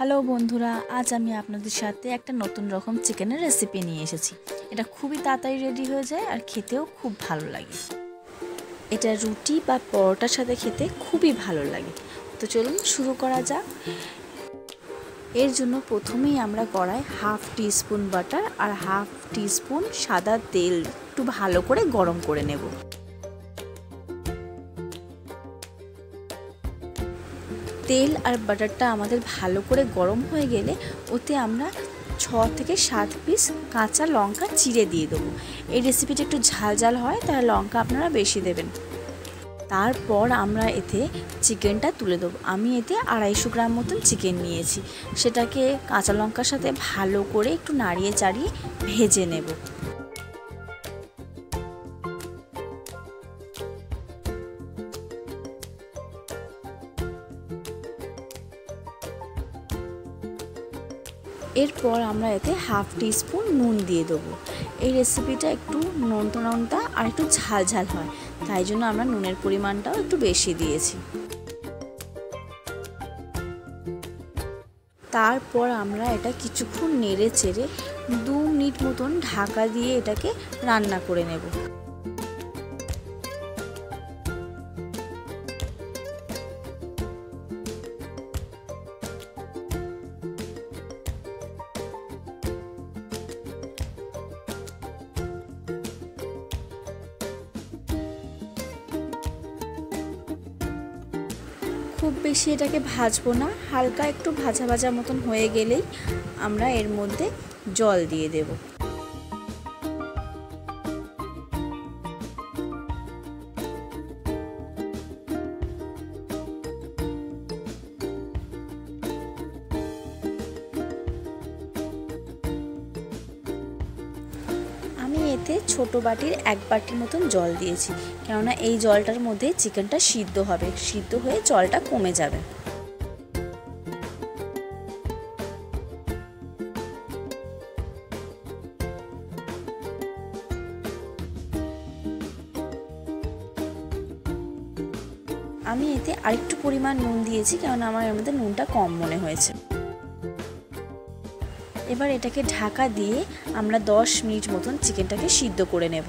Hello বন্ধুরা, আজ আমি আপনাদের সাথে একটা নতুন রকম চিকেনের রেসিপি নিয়ে এসেছি। এটা খুবই তাড়াতাড়ি রেডি হয়ে যায় আর খেতেও খুব ভালো লাগে। এটা রুটি বা পরোটার সাথে খেতে খুবই ভালো লাগে। তো চলুন শুরু করা যাক। এর জন্য প্রথমেই আমরা কড়াই হাফ টিস্পুন বাটার আর হাফ টিস্পুন সাদা তেল একটু ভালো করে গরম করে নেব। তেল আর বাটারটা আমাদের ভালো করে গরম হয়ে গেলে ওতে আমরা 6 থেকে 7 পিস কাঁচা লঙ্কা চিড়ে দিয়ে দেবো। এই রেসিপিটা একটু ঝাল ঝাল হয়, তাই লঙ্কা আপনারা বেশি দেবেন। তারপর আমরা এতে চিকেনটা তুলে দেবো। আমি এতে 250 গ্রাম মতন চিকেন নিয়েছি। সেটাকে কাঁচা লঙ্কার সাথে ভালো করে একটু নাড়িয়ে চাড়িয়ে ভেজে নেব। এরপর আমরা এতে হাফ টিস্পুন নুন দিয়ে দেবো। এই রেসিপিটা একটু নোনতা আর একটু ঝাল ঝাল হয়, তাই জন্য আমরা নুনের পরিমাণটাও একটু বেশি দিয়েছি। তারপর আমরা এটা কিছুক্ষণ নেড়ে চেড়ে 2 মিনিট মতন ঢাকা দিয়ে এটাকে রান্না করে নেব। খুব বেশি এটাকে ভাজবো না, হালকা একটু ভাজা ভাজা মতন হয়ে গেলেই আমরা এর মধ্যে জল দিয়ে দেব। আমি এতে ছোট বাটির 1 বাটির মতন জল দিয়েছি, কেননা এই জলটার মধ্যে চিকেনটা সিদ্ধ হবে, সিদ্ধ হয়ে জলটা কমে যাবে। আমি এতে আরেকটু পরিমাণ নুন দিয়েছি, কেননা আমার এর মধ্যে নুনটা কম মনে হয়েছে। এবার এটাকে ঢাকা দিয়ে আমরা 10 মিনিট মতন চিকেনটাকে সিদ্ধ করে নেব।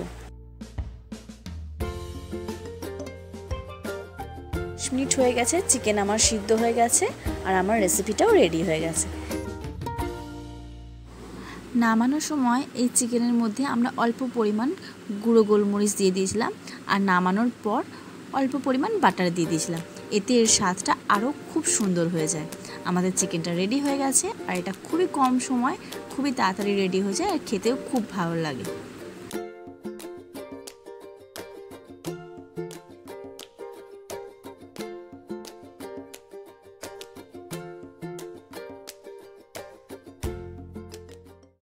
10 মিনিট হয়ে গেছে, চিকেন আমার সিদ্ধ হয়ে গেছে আর আমার রেসিপিটাও রেডি হয়ে গেছে। নামানোর সময় এই চিকেনের মধ্যে আমরা অল্প পরিমাণ গুঁড়ো গোলমরিচ দিয়ে দিয়েছিলাম আর নামানোর পর অল্প পরিমাণ বাটার দিয়ে দিয়েছিলাম। এতে এর স্বাদটা আরও খুব সুন্দর হয়ে যায়। আমাদের চিকেনটা রেডি হয়ে গেছে আর এটা খুবই কম সময় খুবই তাড়াতাড়ি রেডি হয়ে যায় আর খেতেও খুব ভালো লাগে।